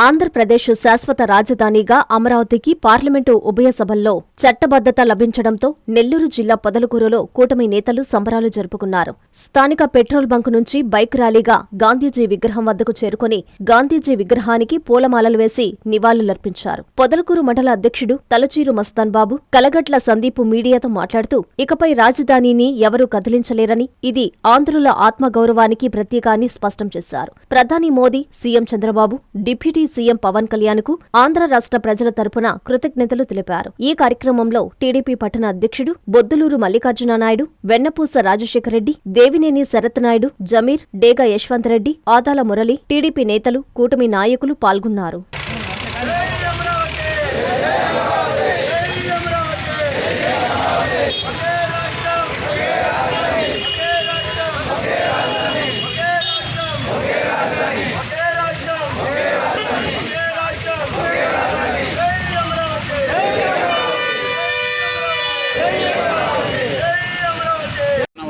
ఆంధ్రప్రదేశ్ శాశ్వత రాజధానిగా అమరావతికి పార్లమెంటు ఉభయ సభల్లో చట్టబద్ధత లభించడంతో నెల్లూరు జిల్లా పొదలకూరులో కూటమి నేతలు సంబరాలు జరుపుకున్నారు. స్థానిక పెట్రోల్ బంకు నుంచి బైక్ ర్యాలీగా గాంధీజీ విగ్రహం వద్దకు చేరుకుని గాంధీజీ విగ్రహానికి పూలమాలలు వేసి నివాళులర్పించారు. పొదలకూరు మండల అధ్యక్షుడు తలచీరు మస్తాన్ బాబు కలగట్ల సందీపు మీడియాతో మాట్లాడుతూ ఇకపై రాజధానిని ఎవరూ కదిలించలేరని, ఇది ఆంధ్రుల ఆత్మగౌరవానికి ప్రతీక అని స్పష్టం చేశారు. ప్రధాని Modi, CM Chandrababu, deputy CM Pawan Kalyan కు ఆంధ్ర రాష్ట్ర ప్రజల తరపున కృతజ్ఞతలు తెలిపారు. ఈ కార్యక్రమంలో టీడీపీ పట్టణ అధ్యక్షుడు బొద్దులూరు మల్లికార్జున నాయుడు, వెన్నపూస రాజశేఖర రెడ్డి, దేవినేని శరత్ నాయుడు, జమీర్, డేగా యశ్వంత్ రెడ్డి, ఆదాల మురళి, టీడీపీ నేతలు, కూటమి నాయకులు పాల్గొన్నారు.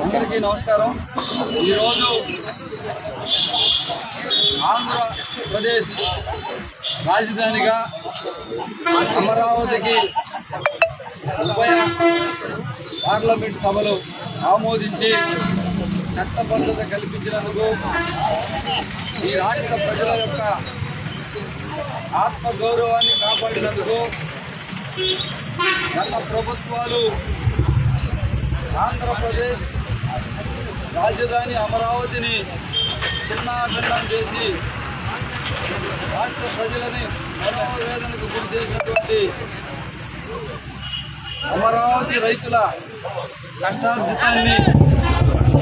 అందరికీ నమస్కారం. ఈరోజు ఆంధ్రప్రదేశ్ రాజధానిగా అమరావతికి ఉభయ పార్లమెంట్ సభలు ఆమోదించి చట్టబద్ధత కల్పించినందుకు ఈ రాష్ట్ర ప్రజల యొక్క ఆత్మగౌరవాన్ని కాపాడినందుకు గత ప్రభుత్వాలు ఆంధ్రప్రదేశ్ రాజధాని అమరావతిని చిన్నాభిన్నం చేసి రాష్ట్ర ప్రజలని మనోవేదనకు గురి చేసినటువంటి అమరావతి రైతుల కష్టార్జితాన్ని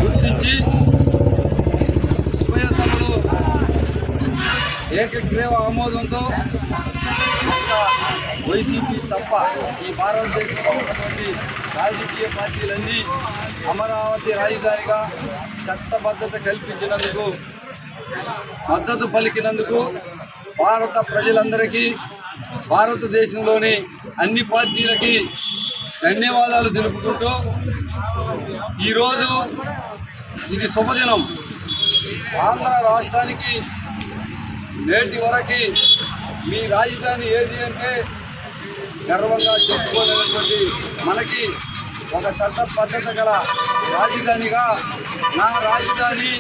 గుర్తించి ఉభయ సభలు ఏకగ్రీవ ఆమోదంతో వైసీపీ తప్ప ఈ భారతదేశంలో ఉన్నటువంటి రాజకీయ పార్టీలన్నీ అమరావతి రాజధానిగా చట్టబద్ధత కల్పించినందుకు, మద్దతు పలికినందుకు భారత ప్రజలందరికీ, భారతదేశంలోని అన్ని పార్టీలకి ధన్యవాదాలు తెలుపుకుంటూ ఈరోజు ఇది శుభదినం. ఆంధ్ర రాష్ట్రానికి నేటి వరకు మీ రాజధాని ఏది అంటే గర్వంగా చెప్పుకోలేనటువంటి మనకి ఒక చట్టబద్ధత గల రాజధానిగా నా రాజధాని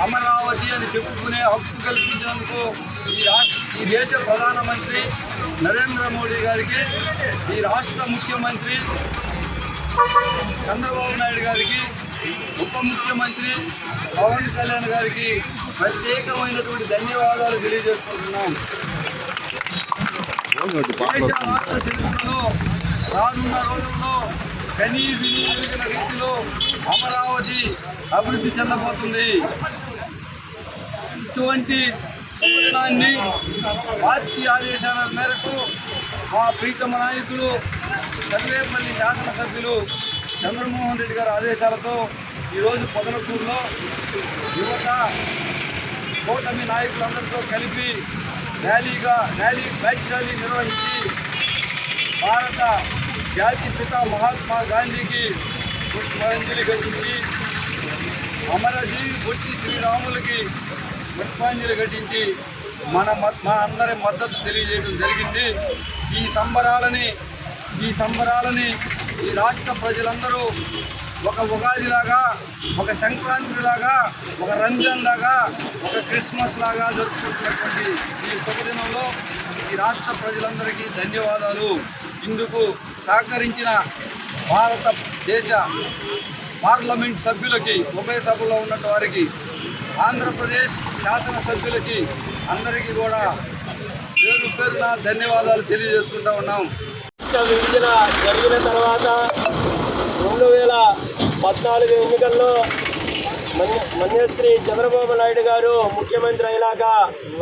అమరావతి అని చెప్పుకునే హక్కు కల్పించినందుకు ఈ దేశ ప్రధానమంత్రి నరేంద్ర మోడీ గారికి, ఈ రాష్ట్ర ముఖ్యమంత్రి చంద్రబాబు నాయుడు గారికి, ఉప ముఖ్యమంత్రి పవన్ కళ్యాణ్ గారికి ప్రత్యేకమైనటువంటి ధన్యవాదాలు తెలియజేసుకుంటున్నాం. రాష్ట్ర చరిత్రలో రానున్న రోజుల్లో కనీవినియోగిన రీతిలో అమరావతి అభివృద్ధి చెందబోతుంది. ఇటువంటి సంవత్సరాన్ని పార్టీ ఆదేశాల మేరకు మా ప్రీతమ నాయకులు సర్వేపల్లి శాసనసభ్యులు చంద్రమోహన్ రెడ్డి గారి ఆదేశాలతో ఈరోజు పొదలకూరులో యువత కూటమి నాయకులందరితో కలిపి బైక్ ర్యాలీ నిర్వహించి భారత జాతిపిత మహాత్మా గాంధీకి పుష్పాంజలి ఘటించి, అమరజీవి పొట్టి శ్రీరాములకి పుష్పాంజలి ఘటించి మా అందరి మద్దతు తెలియజేయడం జరిగింది. ఈ సంబరాలని ఈ రాష్ట్ర ప్రజలందరూ ఒక ఉగాదిలాగా, ఒక సంక్రాంతిలాగా, ఒక రంజాన్ లాగా, ఒక క్రిస్మస్ లాగా జరుపుకుంటున్నటువంటి ఈ శుభదినంలో ఈ రాష్ట్ర ప్రజలందరికీ ధన్యవాదాలు. ఇందుకు సహకరించిన భారతదేశ పార్లమెంట్ సభ్యులకి, ఉభయ సభలో ఉన్న వారికి, ఆంధ్రప్రదేశ్ శాసనసభ్యులకి అందరికీ కూడా పేరు పేరున ధన్యవాదాలు తెలియజేసుకుంటూ ఉన్నాం. విభజన జరిగిన తర్వాత 2014 ఎన్నికల్లో మన్యశ్రీ చంద్రబాబు నాయుడు గారు ముఖ్యమంత్రి అయినాక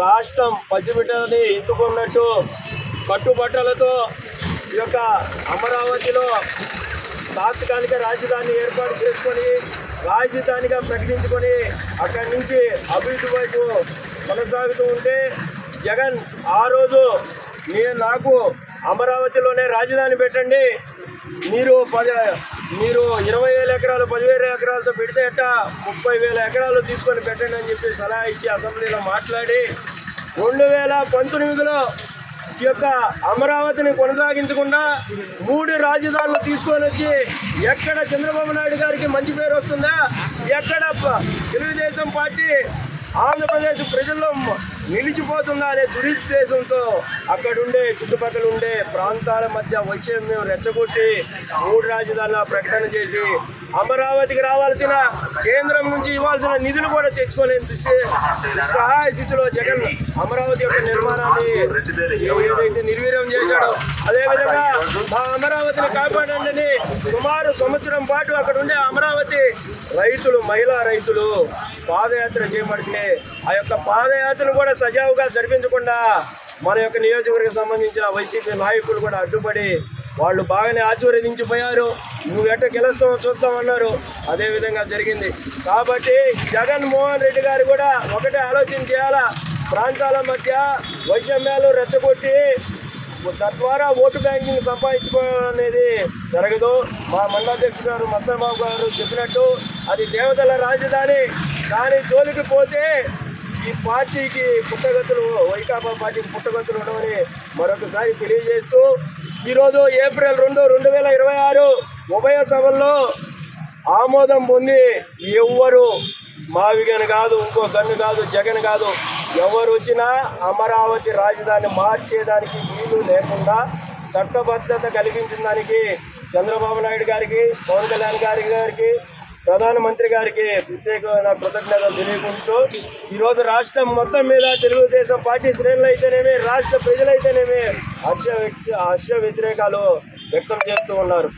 రాష్ట్రం పసిబిడ్డని ఎత్తుకున్నట్టు కట్టుబట్టలతో ఈ యొక్క అమరావతిలో తాత్కాలిక రాజధాని ఏర్పాటు చేసుకొని రాజధానిగా ప్రకటించుకొని అక్కడి నుంచి అభివృద్ధి వైపు కొనసాగుతూ ఉంటే జగన్ ఆ రోజు నాకు అమరావతిలోనే రాజధాని పెట్టండి, మీరు 20,000 ఎకరాలు 10,000 ఎకరాలతో పెడితే 30,000 ఎకరాలు తీసుకొని పెట్టండి అని చెప్పి సలహా ఇచ్చి అసెంబ్లీలో మాట్లాడి 2019లో ఈ యొక్క అమరావతిని కొనసాగించకుండా 3 రాజధానులు తీసుకొని వచ్చి ఎక్కడ చంద్రబాబు నాయుడు గారికి మంచి పేరు వస్తుందా, ఎక్కడ తెలుగుదేశం పార్టీ ఆంధ్రప్రదేశ్ ప్రజల్లో నిలిచిపోతుందా అనే దురుద్దేశంతో అక్కడుండే చుట్టుపక్కల ఉండే ప్రాంతాల మధ్య వైషమ్యం రెచ్చగొట్టి 3 రాజధానుల ప్రకటన చేసి అమరావతికి రావాల్సిన కేంద్రం నుంచి ఇవ్వాల్సిన నిధులు కూడా తెచ్చుకోలేని సహాయ స్థితిలో జగన్ అమరావతి యొక్క నిర్మాణాన్ని ఏదైతే నిర్వీర్యం చేశాడో, అదేవిధంగా మా అమరావతిని కాపాడండి సుమారు సంవత్సరం పాటు అక్కడ ఉండే అమరావతి రైతులు, మహిళా రైతులు పాదయాత్ర చేపడితే ఆ యొక్క పాదయాత్రను కూడా సజావుగా జరిపించకుండా మన యొక్క నియోజకవర్గం సంబంధించిన వైసీపీ నాయకులు కూడా అడ్డుపడి వాళ్ళు బాగానే ఆశీర్వదించిపోయారు. నువ్వు ఎట్ట గెలుస్తావు చూస్తామన్నారు, అదేవిధంగా జరిగింది. కాబట్టి జగన్మోహన్ రెడ్డి గారు కూడా ఒకటే ఆలోచన చేయాలా, ప్రాంతాల మధ్య వైషమ్యాలు రెచ్చగొట్టి తద్వారా ఓటు బ్యాంకింగ్ సంపాదించుకోవడం అనేది జరగదు. మా మండలాధ్యక్షుడు గారు మత్తబాబు గారు చెప్పినట్టు అది దేవతల రాజధాని, కానీ జోలికి పోతే ఈ పార్టీకి పుట్టగతులు, వైకాపా పార్టీకి పుట్టగతులు ఉండవని మరొకసారి తెలియజేస్తూ ఈరోజు ఏప్రిల్ 2, 2026 ఉభయ సభల్లో ఆమోదం పొంది ఎవ్వరు మావిగన్ కాదు, ఇంకో గన్ను కాదు, జగన్ కాదు, ఎవరు వచ్చినా అమరావతి రాజధాని మార్చేదానికి వీలు లేకుండా చట్టబద్ధత కల్పించిన దానికి చంద్రబాబు నాయుడు గారికి, పవన్ కళ్యాణ్ గారికి, ప్రధానమంత్రి గారికి ప్రత్యేకమైన కృతజ్ఞతలు తెలియకుంటూ ఈరోజు రాష్ట్రం మొత్తం మీద తెలుగుదేశం పార్టీ శ్రేణులు అయితేనేమి, రాష్ట్ర ప్రజలైతేనేమి హర్ష వ్యతిరేకాలు వ్యక్తం చేస్తూ ఉన్నారు.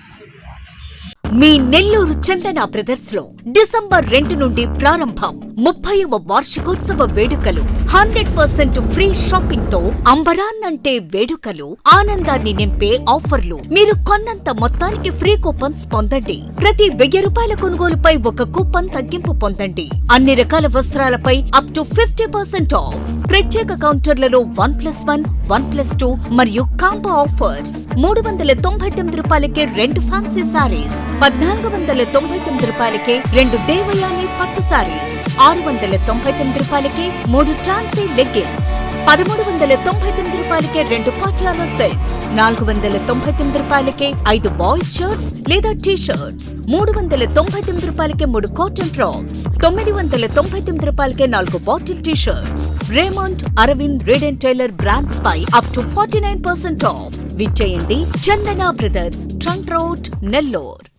మీ నెల్లూరు చందన బ్రదర్స్ లో డిసెంబర్ 2 నుండి ప్రారంభం 30వ వార్షికోత్సవ వేడుకలు. 100% ఫ్రీ షాపింగ్ తో అంబరాన్నంటే వేడుకలు, ఆనందాన్ని నింపే ఆఫర్లు. మీరు కొన్నంత మొత్తానికి ఫ్రీ కూపన్స్ పొందండి. ప్రతి 1000 రూపాయల కొనుగోలుపై ఒక కూపన్ తగ్గింపు పొందండి. అన్ని రకాల వస్త్రాలపై అప్ టు 50% ఆఫ్. ప్రత్యేక కౌంటర్లలో 1+1, 1+2 మరియు కాంబో ఆఫర్స్. 399 రూపాయలకే 2 ఫ్యాన్సీ సారీస్, 1499 రూపాయలకే 2 దేవయాని పట్టు సారీస్, 699 రూపాయలకే 3 ట్రాన్సీ లెగ్గిన్స్, 1399 రూపాయలకే 2 పాటియాలా సెట్స్, 499 రూపాయలకే 5 బాయ్స్ షర్ట్స్ లేదా టీ షర్ట్స్, 399 రూపాయలకే 3 కాటన్ ఫ్రాక్స్, 999 రూపాయలకే 4 bottle T shirts. Raymond, Arvind, Reid and Taylor brands పై అప్ టు 49% ఆఫ్. విచ్చేయండి Chandana brothers, trunk road, Nellore.